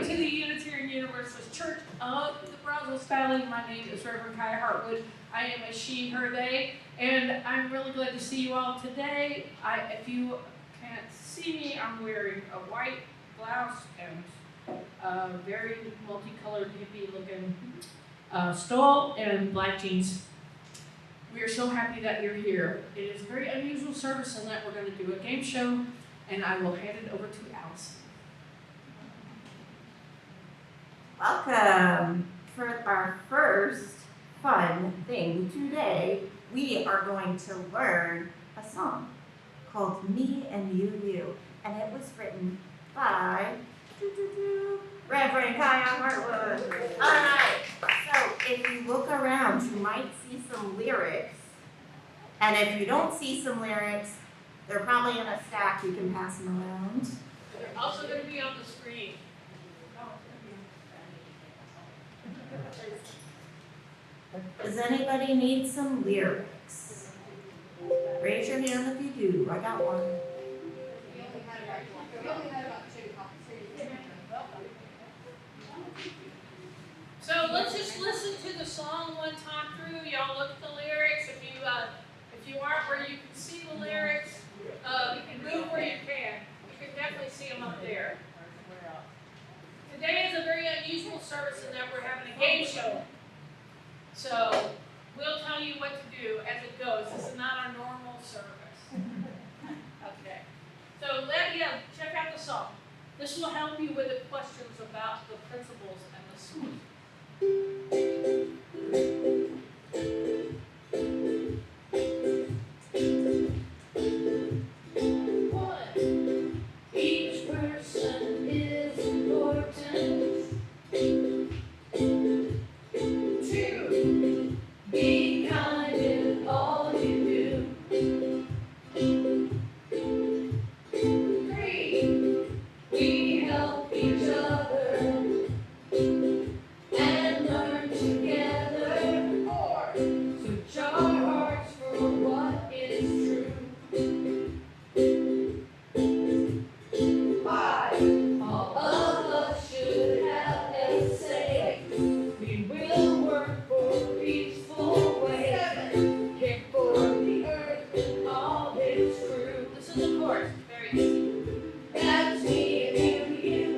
Welcome to the Unitarian Universalist Church of the Brazos Valley. My name is Reverend Kiya Heartwood. I am a she, her, they, and I'm really glad to see you all today. If you can't see me, I'm wearing a white blouse and very multicolored hippie-looking stole and black jeans. We are so happy that you're here. It is a very unusual service in that we're going to do a game show, and I will hand it over to Allison. Welcome. For our first fun thing today, we are going to learn a song called Me and You. And it was written by Reverend Kiya Heartwood. All right. So if you look around, you might see some lyrics. And if you don't see some lyrics, they're probably in a stack. You can pass them around. They're also going to be on the screen. Does anybody need some lyrics? Raise your hand if you do. I got one. So let's just listen to the song one time through. Y'all look at the lyrics. If you aren't where you can see the lyrics, you can move where you can. You can definitely see them up there. Today is a very unusual service in that we're having a game show. So we'll tell you what to do as it goes. This is not our normal service. Okay. So check out the song. This will help you with the questions about the principles and the song. Each person is important. 2, be kind in all you do. 3, we help each other and learn together. 4, switch our hearts for what is true. 5, all of us should have a say. We will work for a peaceful way. 7, care for the earth and all its crew. This is the chorus. Very easy. That's me and you.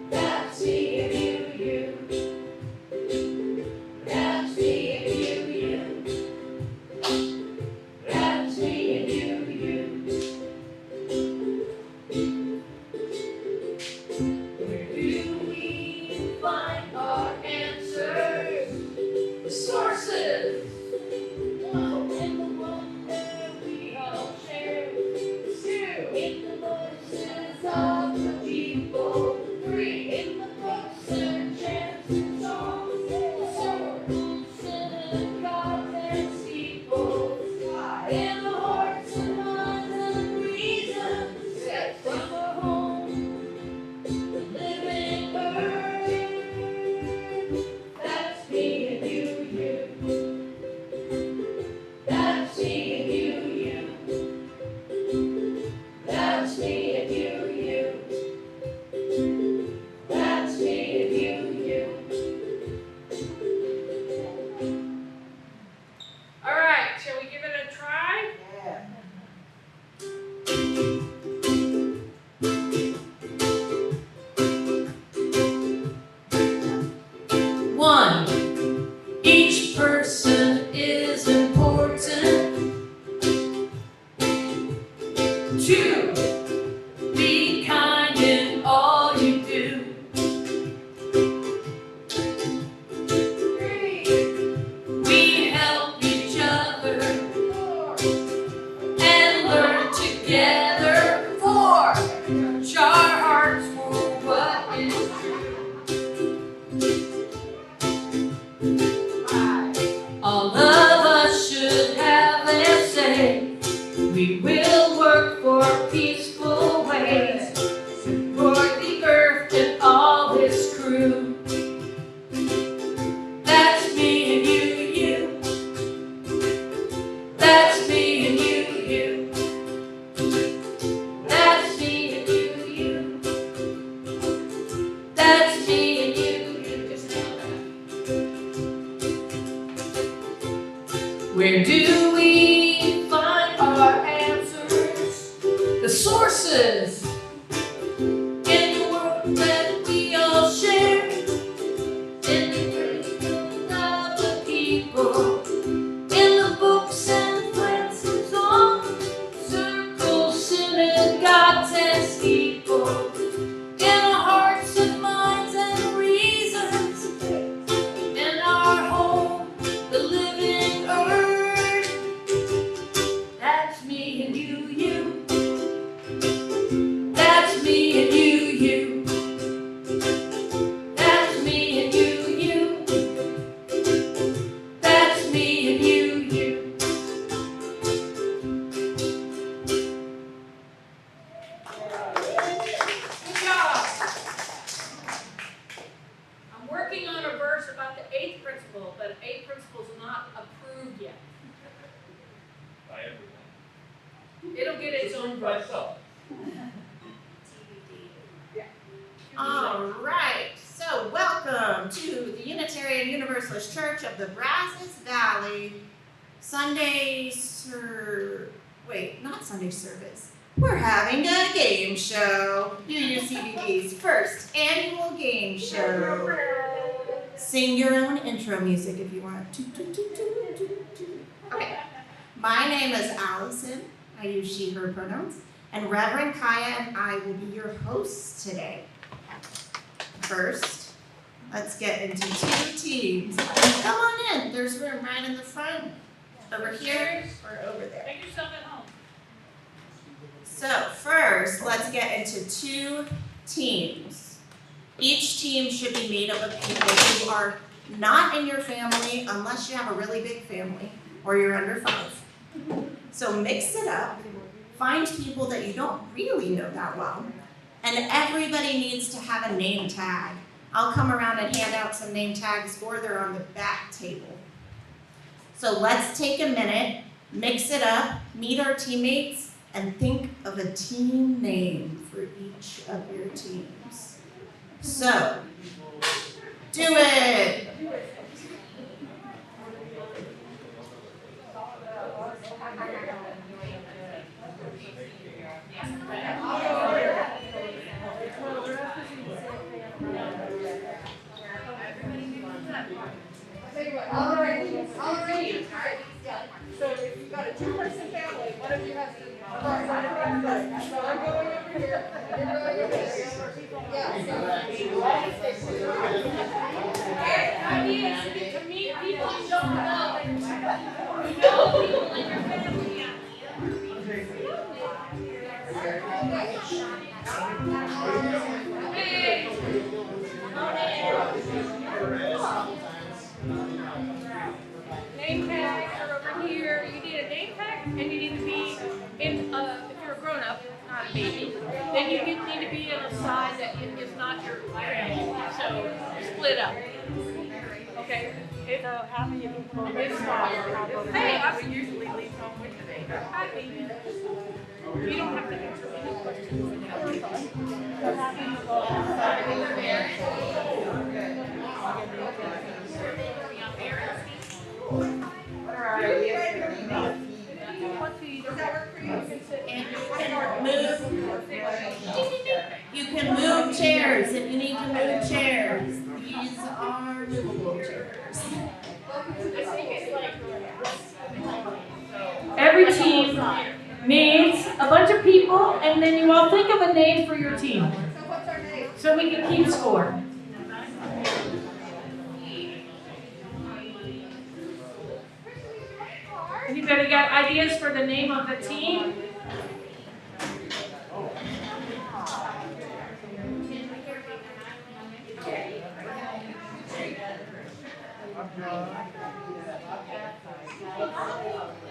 That's me and you. That's me and you. That's me and you. Where do we find our answers? The sources. In the one where we all share. 2, in the voices of the people. 3, in the books and chants and songs. Circles, synagogues and steeples. 5, in the hearts and minds and reasons. 6, from our home myself. All right, so welcome to the Unitarian Universalist Church of the Brazos Valley not Sunday service. We're having a game show, UUCBV's first annual game show. Sing your own intro music if you want. Okay, my name is Allison. I use she, her pronouns. And Reverend Kiya and I will be your hosts today. First, let's get into two teams. Come on in. There's room right in the front. Over here or over there. Make yourself at home. So first, let's get into two teams. Each team should be made up of people who are not in your family unless you have a really big family or you're under 5. So mix it up. Find people that you don't really know that well. And everybody needs to have a name tag. I'll come around and hand out some name tags, or they're on the back table. So let's take a minute, mix it up, meet our teammates, and think of a team name for each of your teams. So, do it! All right. So if you've got a 2-person family, one of you has to. So I'm going over here. You're going over there. Ideas to meet people you don't know. You know people in your family. Name tags are over here. You need a name tag, and you need to be in. If you're a grown up, not a baby, then you need to be in a size that is not your family. So split up. Okay. So how many people? Hey, I would usually leave home with the baby. Hi, baby. You don't have to answer any questions. So how many people outside? What are our ideas for the And you can move chairs if you need to move chairs. These are movable chairs. Every team needs a bunch of people, and then you all think of a name for your team, So what's our name? so we can keep score. Anybody got ideas for the name of the team?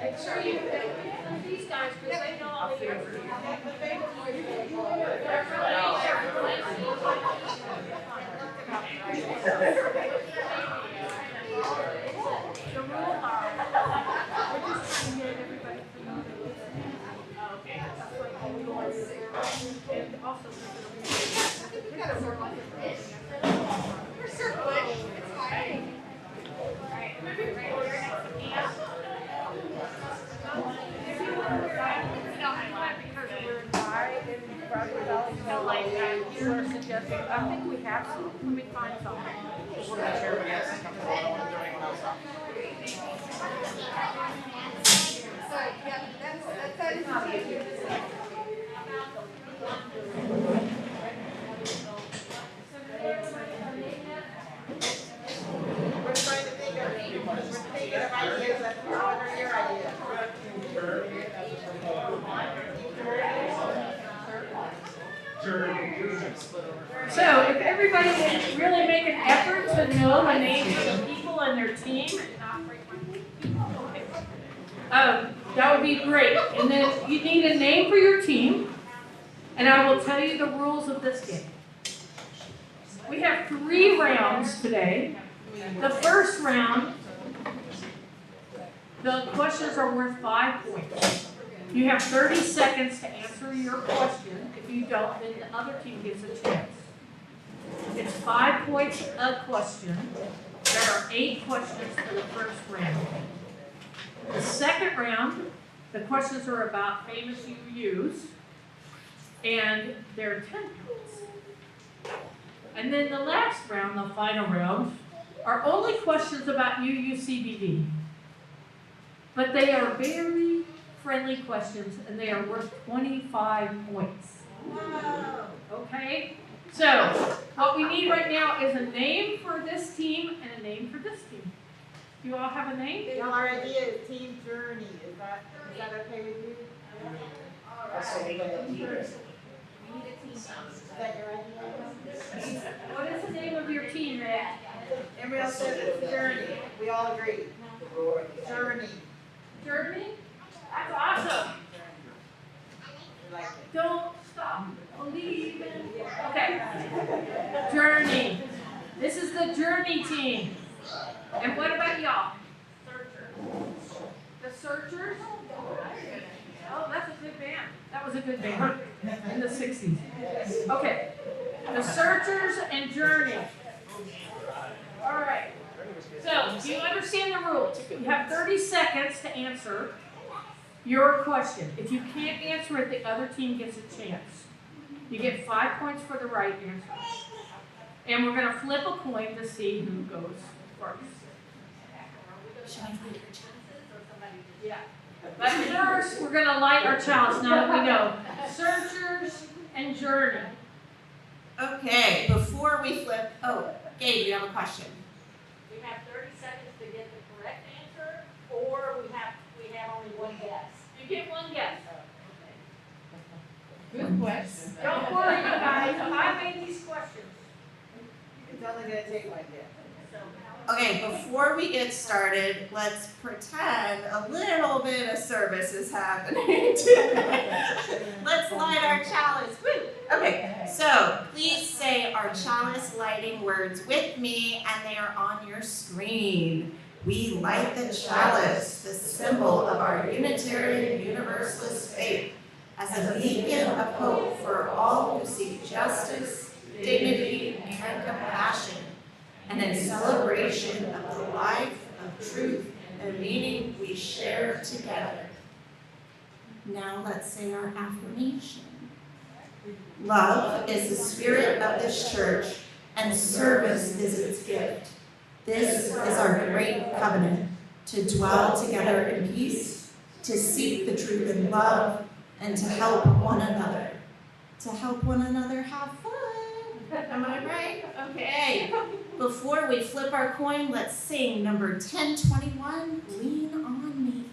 Make sure you pick these guys because they know all the answers. The rules are, we're just trying to get everybody familiar. Okay. That's what all we want to do. And also, We gotta work on this. We're circling. It's fine. right, maybe right here next to Kiya. Because we're high in Brazos Valley, so like you were suggesting, I think we have some. Let me find something. We're not sure if it's comfortable doing also. So, yeah, that is not easy. We're trying to think of ideas that are your ideas. So if everybody would really make an effort to know the names of the people in their team, that would be great. And then you need a name for your team, and I will tell you the rules of this game. We have 3 rounds today. The first round, the questions are worth 5 points. You have 30 seconds to answer your question. If you don't, then the other team gets a chance. It's 5 points a question. There are 8 questions for the first round. The second round, the questions are about famous UUs, and they're 10 points. And then the last round, the final round, are only questions about UUCBV. But they are very friendly questions, and they are worth 25 points. Okay? So, what we need right now is a name for this team and a name for this team. Do you all have a name? Y'all already is Team Journey, is that okay with you? Is that your idea? What is the name of your team, Matt? Everybody else says it's Journey, we all agree. Journey. Journey? That's awesome. We like it. Don't stop believing. Okay. Journey. This is the Journey team. And what about y'all? The Searchers? Oh, that's a good band. That was a good band in the 60s. Okay. The Searchers and Journey. All right. So, do you understand the rules? You have 30 seconds to answer your question. If you can't answer it, the other team gets a chance. You get 5 points for the right answer. And we're going to flip a coin to see who goes first. Yeah. But first, we're going to light our chalice now that we know. Searchers and Journey. Okay, before we flip, oh, Gabe, you have a question. We have 30 seconds to get the correct answer, or we have only one guess. You get one guess. Good question. Don't worry, you guys. I made these questions. It's only gonna take one day. Okay, before we get started, let's pretend a little bit of service is happening today. Let's light our chalice. Woo! Okay, so please say our chalice lighting words with me, and they are on your screen. We light the chalice, the symbol of our Unitarian Universalist faith, as a beacon of hope for all who seek justice, dignity, and compassion, and in celebration of the life of truth and meaning we share together. Now let's say our affirmation. Love is the spirit of this church, and service is its gift. This is our great covenant, to dwell together in peace, to seek the truth in love, and to help one another. To help one another have fun. Am I right? Okay. Before we flip our coin, let's sing number 1021, Lean on Me.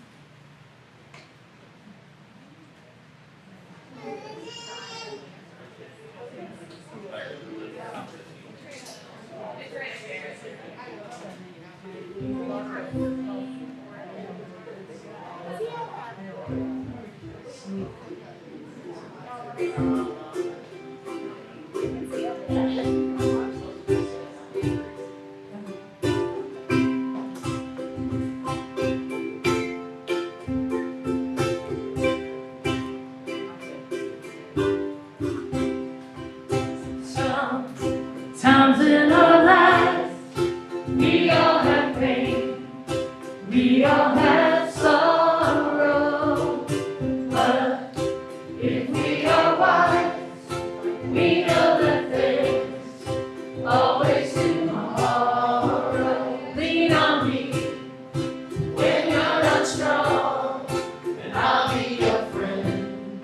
Sometimes in our lives, we all have pain, we all have sorrow, but if we are wise, we know that there's always tomorrow. Lean on me when you're not strong, and I'll be your friend.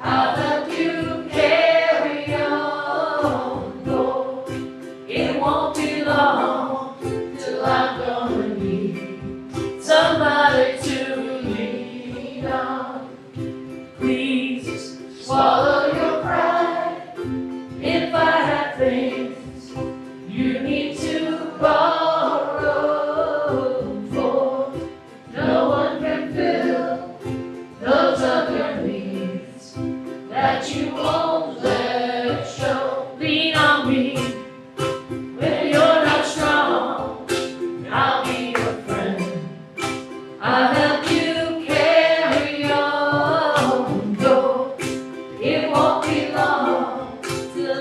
I'll help you carry on, Lord. In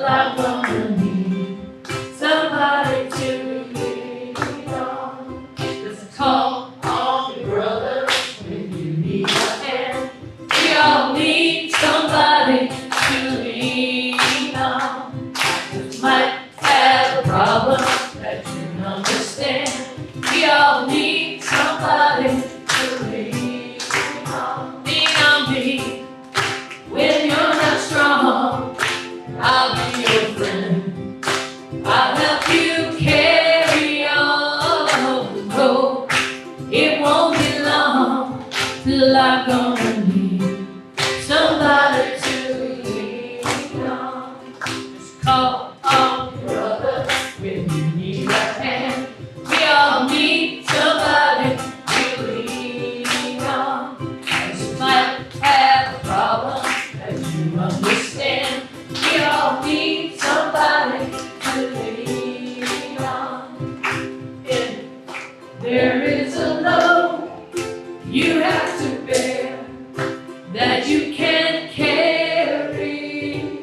till I'm gonna need somebody to lean on. Just call on your brother when you need a hand. We all need somebody to lean on. Just might have a problem that you understand. We all need somebody to lean on. Lean on me when you're not strong. I'll be your friend. I'll help you carry on the road. It won't be long till I'm gonna need somebody to lean on. Just call on your brother when you need a hand. We all need somebody to lean on. Just might have a problem that you understand. We all need somebody to lean on. If there is a load you have to bear that you can't carry,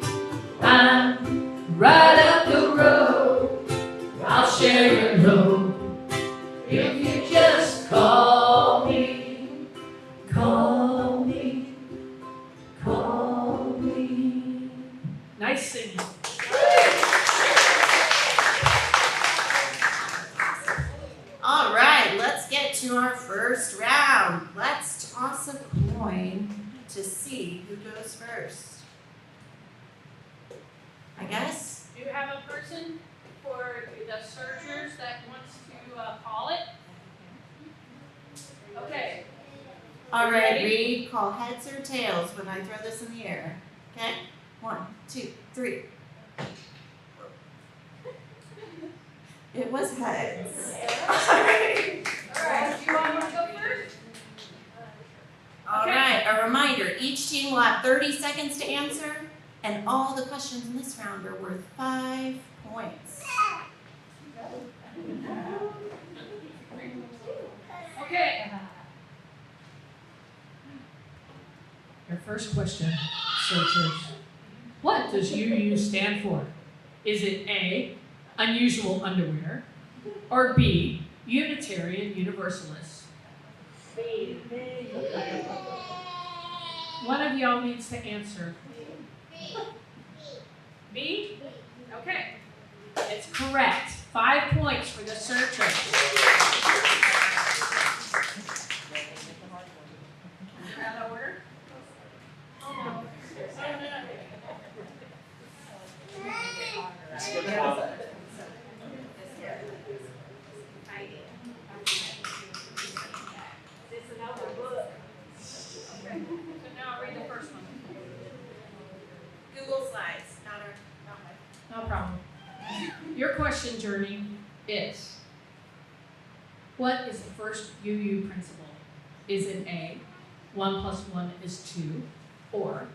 I'm right up the road. I'll share your load if you just call me, call me, call me. Nice singing. All right, let's get to our first round. Let's toss a coin to see who goes first. I guess. Do you have a person for the searchers that wants to call it? Okay. All right, Ready? Reed, call heads or tails when I throw this in the air. Okay? 1, 2, 3. It was heads. All right. All right. Do you want to go first? All right, a reminder, each team will have 30 seconds to answer, and all the questions in this round are worth 5 points. Okay. Your first question, searchers. What does UU stand for? Is it A, unusual underwear, or B, Unitarian Universalist? B. One of y'all needs to answer. B? Okay. It's correct. 5 points for the searcher. Out of order? It's another book. So now I'll read the first one. Google Slides, not our. No problem. Your question, Journey, is what is the first UU principle? Is it A, 1 + 1 is 2, or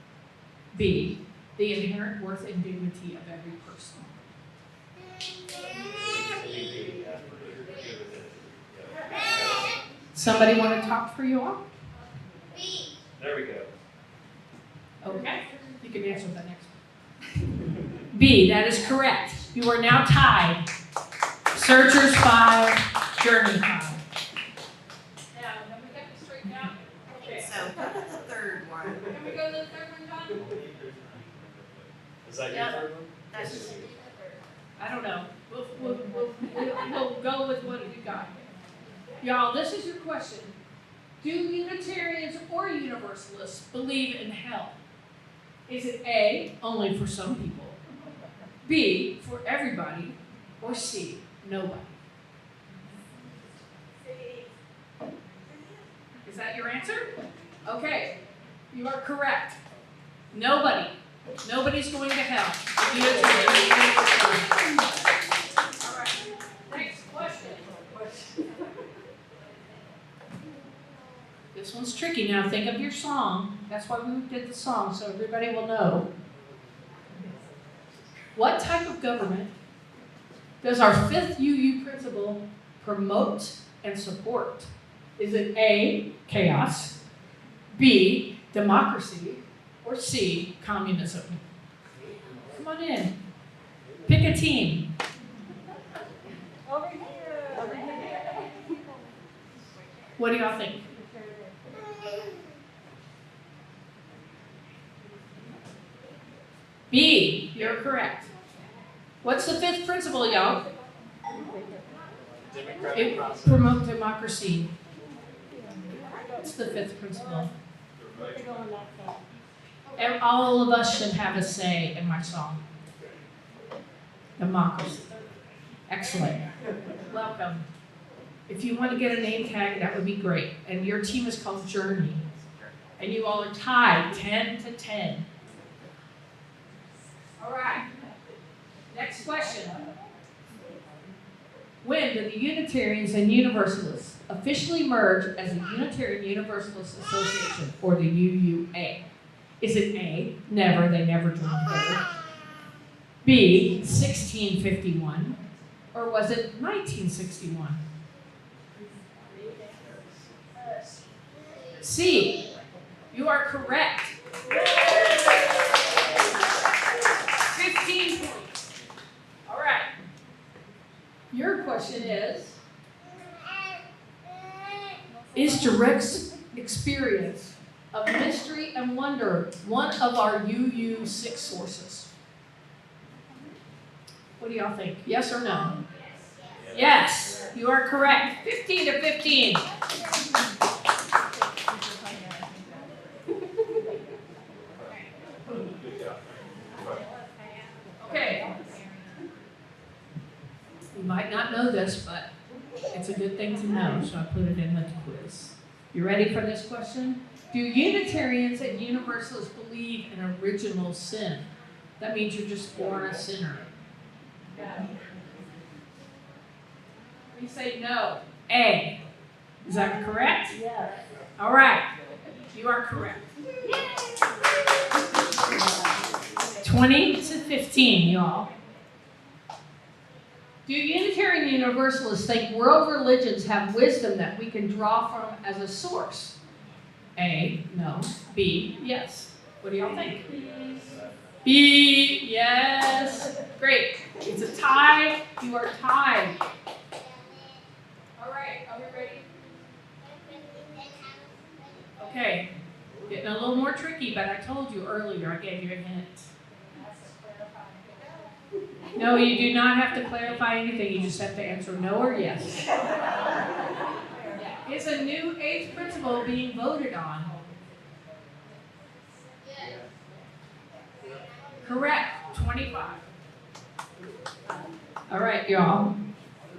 B, the inherent worth and dignity of every person? Somebody want to talk for you all? There we go. Okay, you can answer the next one. B, that is correct. You are now tied. Searchers 5, Journey 5. Now, let me get this straightened out. Okay. So go to the third one. Can we go to the third one, John? Is that Yeah. your third one? That's just. I don't know. We'll go with what we got. Y'all, this is your question. Do Unitarians or Universalists believe in hell? Is it A, only for some people, B, for everybody, or C, nobody? Is that your answer? Okay, you are correct. Nobody. Nobody's going to hell. All right, next question. This one's tricky. Now think of your song. That's why we did the song, so everybody will know. What type of government does our 5th UU principle promote and support? Is it A, chaos, B, democracy, or C, communism? Come on in. a team. Over here. Over here. What do y'all think? B, you're correct. What's the fifth principle, y'all? Democratic process. Promote democracy. What's the fifth principle? And all of us should have a say in my song. Democracy. Excellent. Welcome. If you want to get a name tag, that would be great. And your team is called Journey. And you all are tied 10-10. All right. Next question. When did the Unitarians and Universalists officially merge as the Unitarian Universalist Association, or the UUA? Is it A, never, they never joined together? B, 1651? Or was it 1961? C, you are correct. 15 points. All right. Your question is direct experience of mystery and wonder one of our UU6 sources? What do y'all think? Yes or no? Yes, you are correct. 15-15. Okay. You might not know this, but it's a good thing to know, so I put it in the quiz. You ready for this question? Do Unitarians and Universalists believe in original sin? That means you're just born a sinner. We say no. A. Is that correct? Yes. All right. You are correct. 20-15, y'all. Do Unitarian Universalists think world religions have wisdom that we can draw from as a source? A, no. B, yes. What do y'all think? B, yes. Great. It's a tie. You are tied. All right, are we ready? Okay. Getting a little more tricky, but I told you earlier, I gave you a hint. No, you do not have to clarify anything. You just have to answer no or yes. Is a new eighth principle being voted on? Correct. 25. All right, y'all.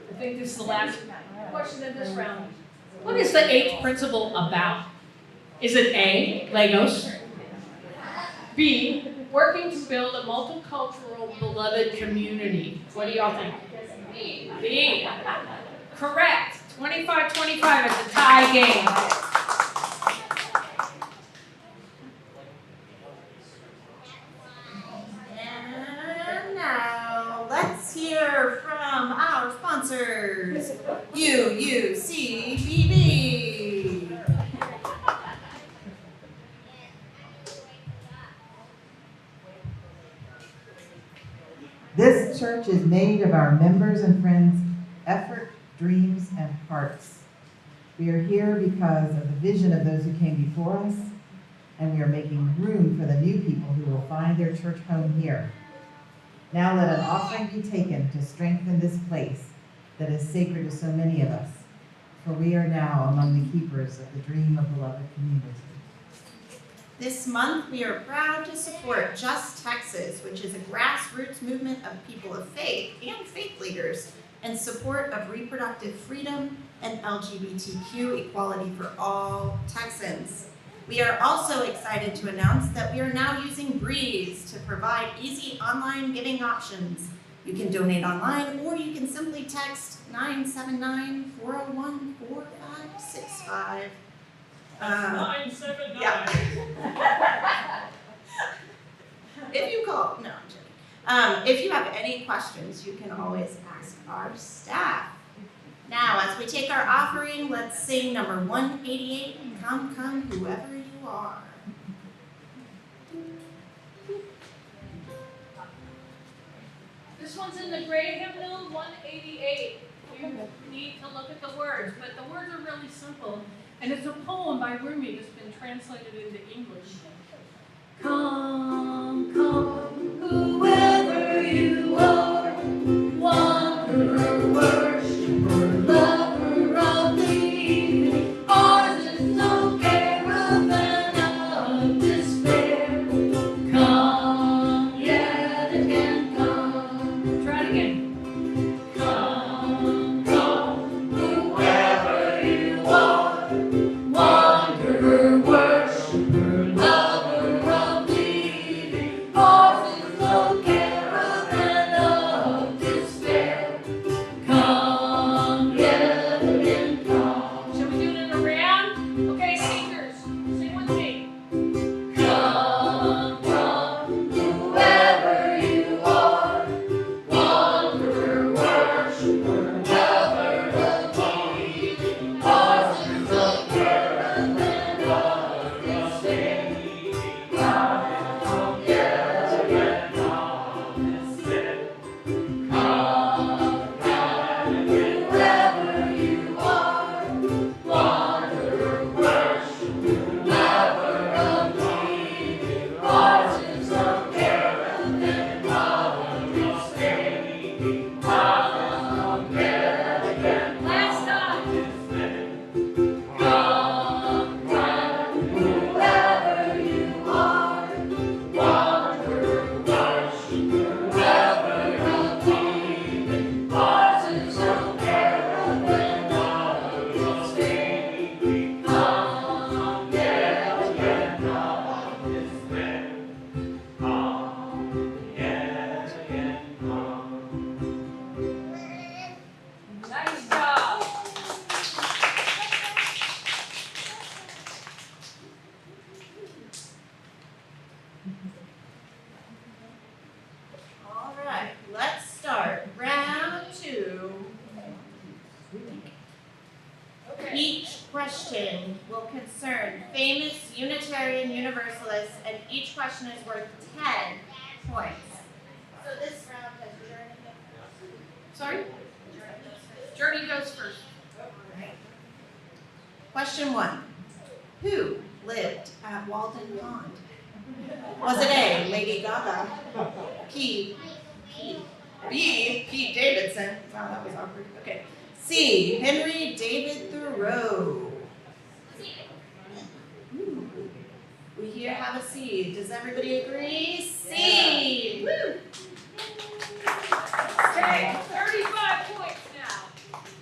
I think this is the last question of this round. What is the eighth principle about? Is it A, Legos? B, working to build a multicultural, beloved community? What do y'all think? B. Correct. 25-25. It's a tie game. And now let's hear from our sponsors, UUCBV. This church is made of our members and friends' effort, dreams, and hearts. We are here because of the vision of those who came before us, and we are making room for the new people who will find their church home here. Now let an offering be taken to strengthen this place that is sacred to so many of us, for we are now among the keepers of the dream of beloved community. This month, we are proud to support Just Texas, which is a grassroots movement of people of faith and faith leaders in support of reproductive freedom and LGBTQ equality for all Texans. We are also excited to announce that we are now using Breeze to provide easy online giving options. You can donate online, or you can simply text 979-401-4565. 979. Yeah. If you call, no, I'm joking. If you have any questions, you can always ask our staff. Now, as we take our offering, let's sing number 188, Come, Come, Whoever You Are. This This one's in the Gray Hymnal 188. You need to look at the words, but the words are really simple. And it's a poem by Rumi that's been translated into English. Come, come, whoever you are, wanderer, worshiper, lover of the evening, ours is no caravan of despair. Come, yet again, come. Try it again. Come, come, whoever you are, wanderer, worshiper, lover of the evening, ours is no caravan of despair. Come, yet again, come. Shall we do it in a round? Okay, singers, sing with me. Come, come, whoever you are, wanderer, worshiper, lover of the evening, ours is no caravan of despair. Come, yet again, whoever you are, wanderer, worshiper, lover of the evening, ours is no caravan of despair. Come, yet again. Last time. Come, come, whoever you are, wanderer, worshiper, lover of the evening, ours is no caravan of despair. Come, yet again, nice job. All right, let's start round 2. Each question will concern famous Unitarian Universalists, and each question is worth 10 points. So this round has Journey. Sorry? Journey goes first. Right. Question 1. Who lived at Walden Pond? Was it A, Lady Gaga, B, Pete Davidson? Wow, that was awkward. Okay. C, Henry David Thoreau. Ooh. We here have a C. Does everybody agree? C. Woo. Okay, 35 points now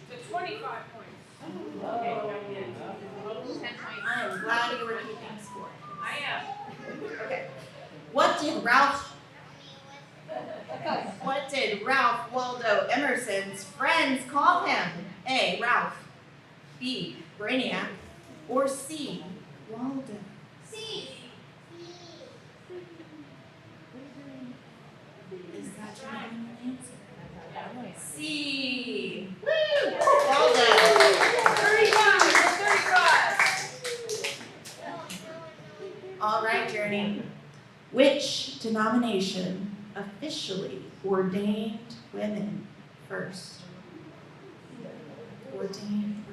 to 25 points. Okay, 10 points. I am glad you were keeping score. I am. Okay. What did Ralph Waldo Emerson's friends call him? A, Ralph, B, Brainiac, or C, Waldo? C. Is that your final answer? C. Woo! Waldo. 35 to 35. All right, Journey. Which denomination officially ordained women first? Ordained.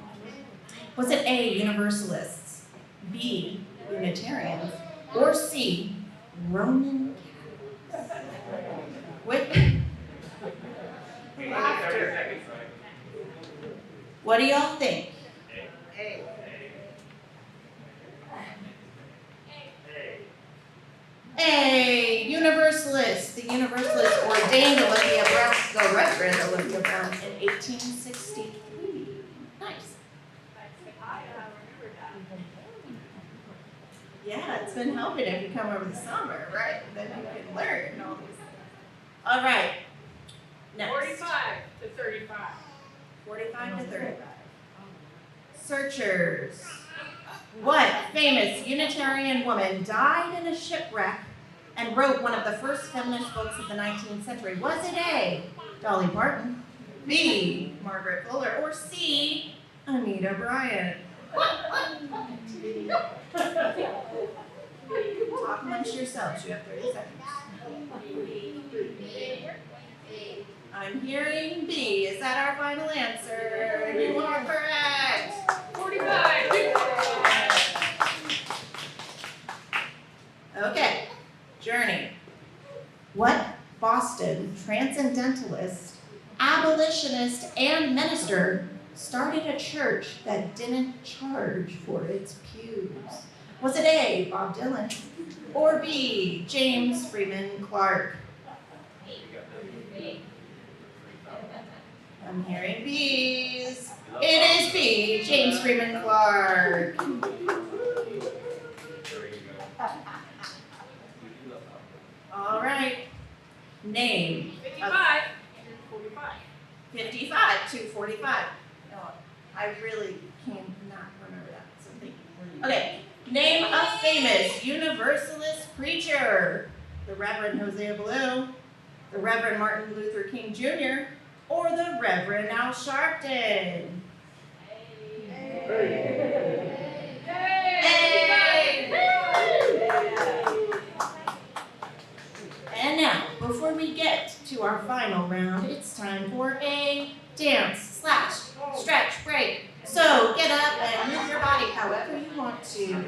Was it A, Universalists, B, Unitarians, or C, Roman Catholics? Laughter. What do y'all think? A. A, Universalists. The Universalists ordained Olympia Brown, the Reverend Olympia Brown in 1863. Nice. Yeah, it's been helping if you come over the summer, right? Then you can learn all these. All right. Next. 45 to 35. 45 to 35. Searchers. What famous Unitarian woman died in a shipwreck and wrote one of the first feminist books of the 19th century? Was it A, Dolly Parton, B, Margaret Fuller, or C, Anita Bryant? Talk amongst yourselves. You have 30 seconds. I'm hearing B. Is that our final answer? You are correct. 45. Okay, Journey. What Boston transcendentalist, abolitionist, and minister started a church that didn't charge for its pews? Was it A, Bob Dylan, or B, James Freeman Clark? I'm hearing B's. It is B, James Freeman Clark. There you go. All right. Name. 55. 55 to 45. No, I really cannot remember that, so thank you. Okay, name a famous Universalist preacher. The Reverend Hosea Ballou, the Reverend Martin Luther King Jr., or the Reverend Al Sharpton. And now, before we get to our final round, it's time for a dance/stretch break. So get up and move your body however you want to.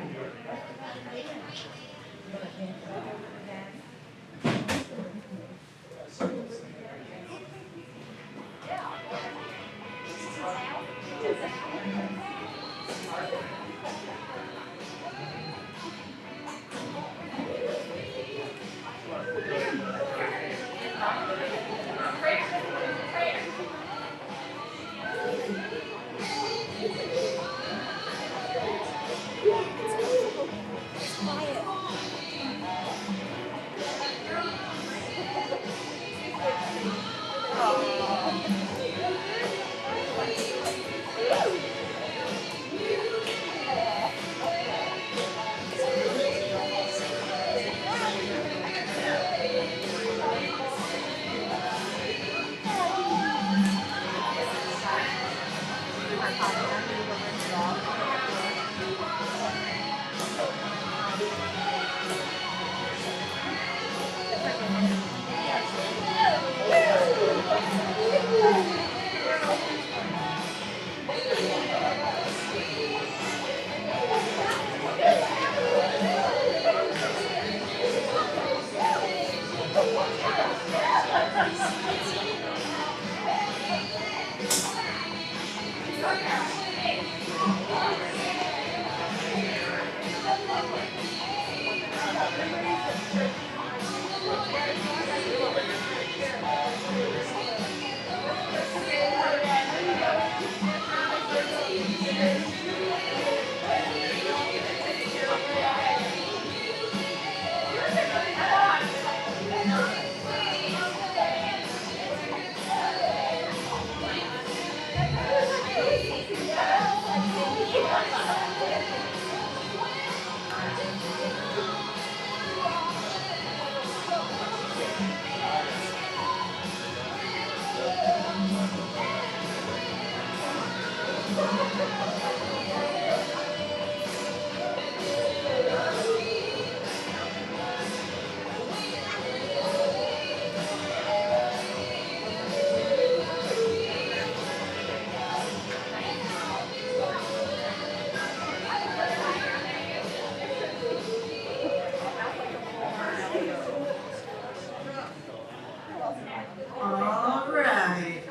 All right.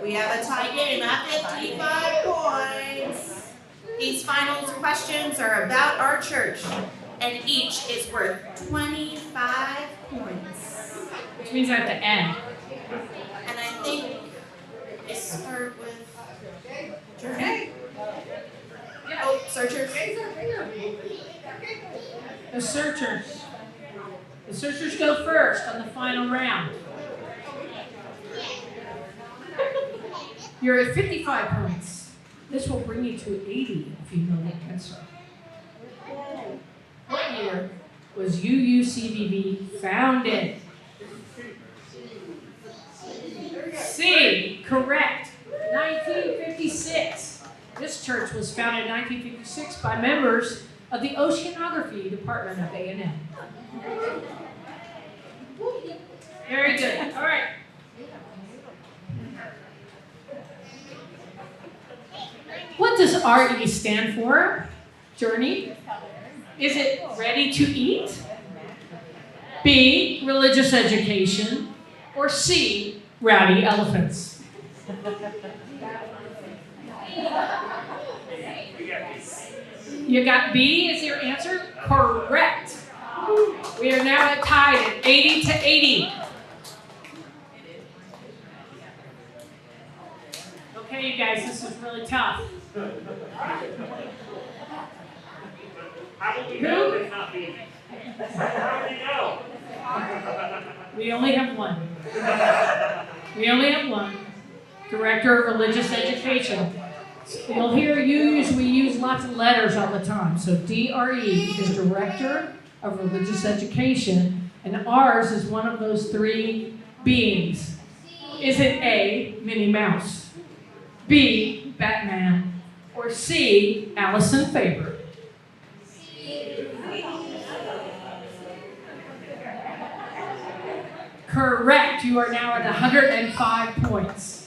We have a tie game at 55 points. These final questions are about our church, and each is worth 25 points. Which means I have to end. And I think I start with Journey. Oh, searchers. The searchers. The searchers go first on the final round. You're at 55 points. This will bring you to 80 if you know the answer. What year was UUCBV founded? C, correct. 1956. This church was founded in 1956 by members of the Oceanography Department of A&M. Very good. All right. RE stand for? Journey. Is it ready to eat? B, religious education. Or C, rowdy elephants? You got B as your answer? Correct. We are now tied at 80 to 80. Okay, you guys, this is really tough. How will we know if it's not me? How will we know? We only have one. We only have one. Director of Religious Education. You'll hear we use lots of letters all the time. So DRE is Director of Religious Education, and ours is one of those three beings. Is it A, Minnie Mouse, B, Batman, or C, Allison Faber? Correct. You are now at 105 points.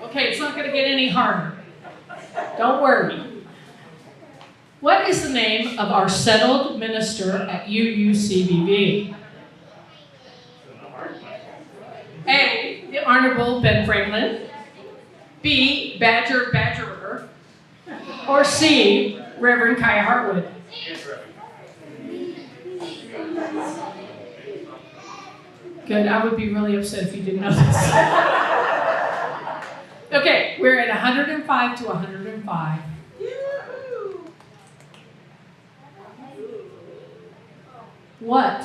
Okay, it's not going to get any harder. Don't worry. What is the name of our settled minister at UUCBV? A, the Honorable Ben Franklin. B, Badgerer. Or C, Reverend Kiya Heartwood. Good, I would be really upset if you didn't know this. Okay, we're at 105 to 105. What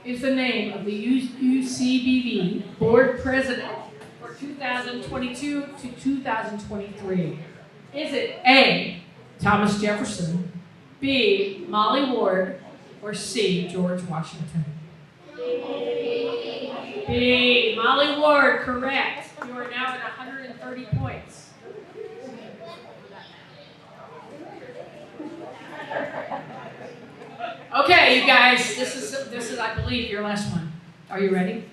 is the name of the UUCBV board president for 2022 to 2023? Is it A, Thomas Jefferson, B, Molly Ward, or C, George Washington? B, Molly Ward, correct. You are now at 130 points. Okay, you guys, this is I believe your last one. Are you ready?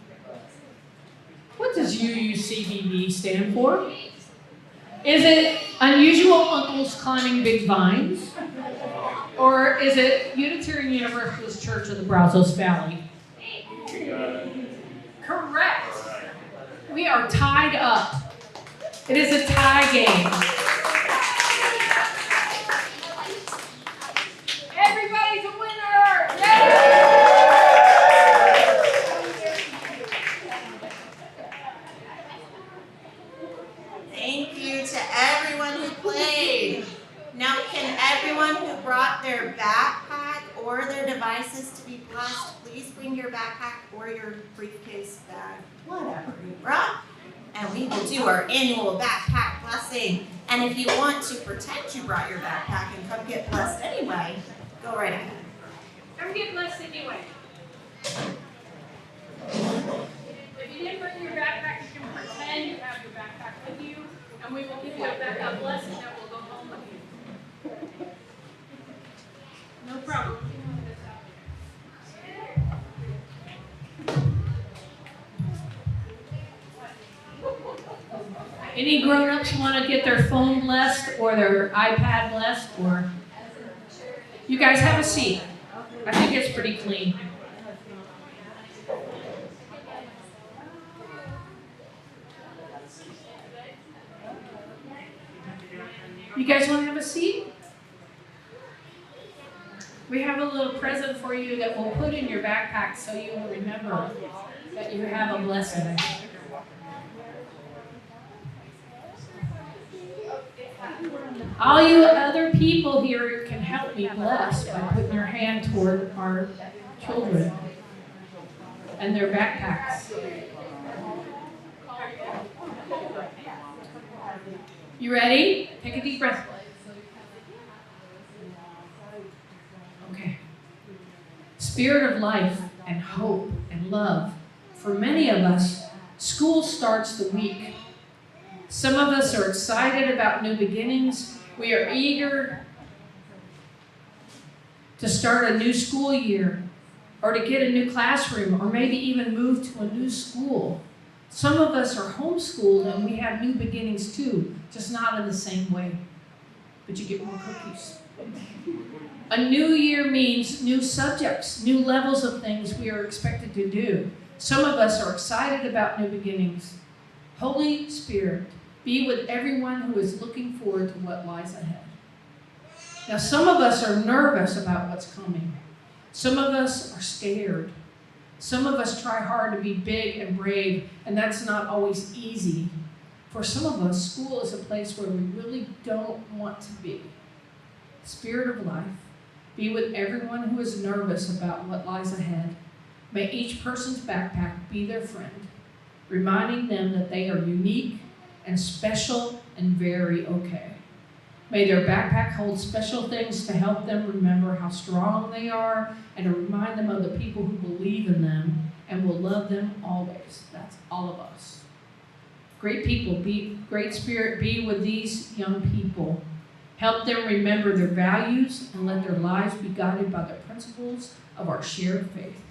What does UUCBV stand for? Is it Unusual Uncles Climbing Big Vines? Or is it Unitarian Universalist Church of the Brazos Valley? Correct. We are tied up. It is a tie game. Everybody's a winner! Yay! Thank you to everyone who played. Now, can everyone who brought their backpack or their devices to be blessed, please bring your backpack or your briefcase bag, whatever you brought, and we will do our annual backpack blessing. And if you want to pretend you brought your backpack and come get blessed anyway, go right ahead. Come get blessed anyway. If you didn't bring your backpack, you can pretend you have your backpack with you, and we will give you a backup blessing that will go home with you. No problem. Any grown-ups want to get their phone blessed or their iPad blessed, or you guys have a seat. I think it's pretty clean. You guys want to have a seat? We have a little present for you that we'll put in your backpack so you will remember that you have a blessing. All you other people here can help me bless by putting your hand toward our children and their backpacks. You ready? Take a deep breath. Okay. Spirit of life and hope and love. For many of us, school starts the week. Some of us are excited about new beginnings. We are eager to start a new school year or to get a new classroom or maybe even move to a new school. Some of us are homeschooled and we have new beginnings too, just not in the same way. But you get more cookies. A new year means new subjects, new levels of things we are expected to do. Some of us are excited about new beginnings. Holy Spirit, be with everyone who is looking forward to what lies ahead. Now, some of us are nervous about what's coming. Some of us are scared. Some of us try hard to be big and brave, and that's not always easy. For some of us, school is a place where we really don't want to be. Spirit of life, be with everyone who is nervous about what lies ahead. May each person's backpack be their friend, reminding them that they are unique and special and very okay. May their backpack hold special things to help them remember how strong they are and to remind them of the people who believe in them and will love them always. That's all of us. Great people, great Spirit, be with these young people. Help them remember their values and let their lives be guided by the principles of our shared faith.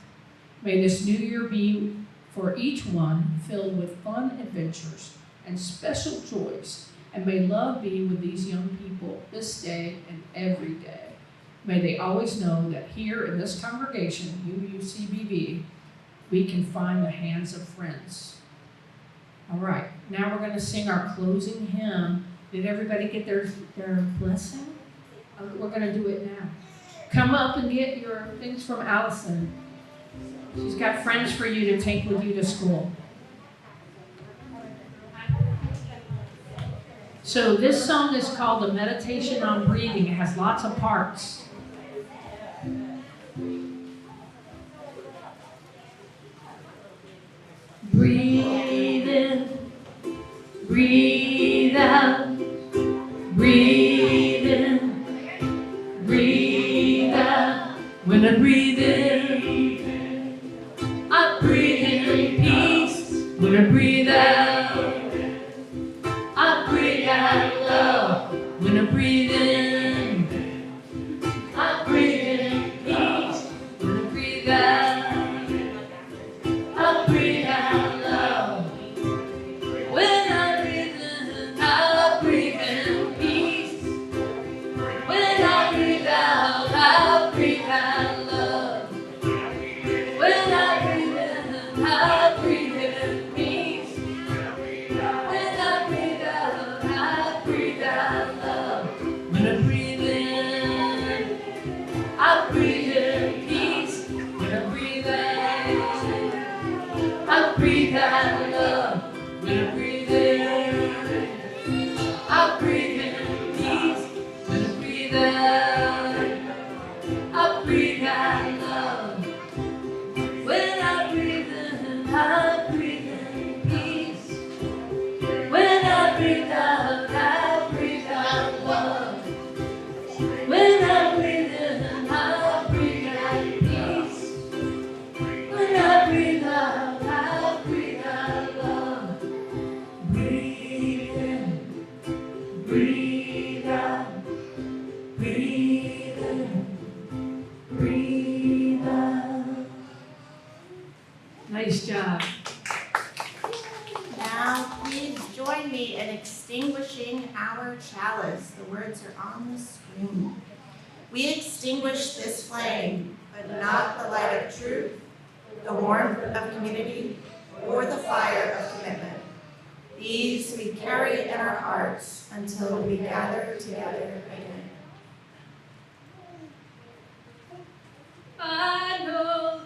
May this new year be for each one filled with fun adventures and special joys. And may love be with these young people this day and every day. May they always know that here in this congregation, UUCBV, we can find the hands of friends. All right, now we're going to sing our closing hymn. Did everybody get their blessing? We're going to do it now. Come up and get your things from Allison. She's got friends for you to take with you to school. So this song is called The Meditation on Breathing. It has lots of parts. Breathe in, breathe out, breathe in, breathe out. When I breathe in, I breathe in peace. When I breathe out, I breathe out love. When I breathe in, I breathe in peace. When I breathe out, I breathe out love. When I breathe in, I breathe in peace. When I breathe out, I breathe out love. When I breathe in, I breathe in peace. When I breathe out, I breathe out love. When I breathe in, I breathe in peace. When I breathe out, I breathe out love. When I breathe in, I breathe in peace. When I breathe out, I breathe out love. When I breathe in, I breathe in peace. When I breathe out, I breathe out love. When I breathe in, I breathe out peace. When I breathe out, I breathe out love. Breathe in, breathe out, breathe in, breathe out. Nice job. Now, please join me in extinguishing our chalice. The words are on the screen. We extinguish this flame, but not the light of truth, the warmth of community, or the fire of commitment. These we carry in our hearts until we gather together again. I know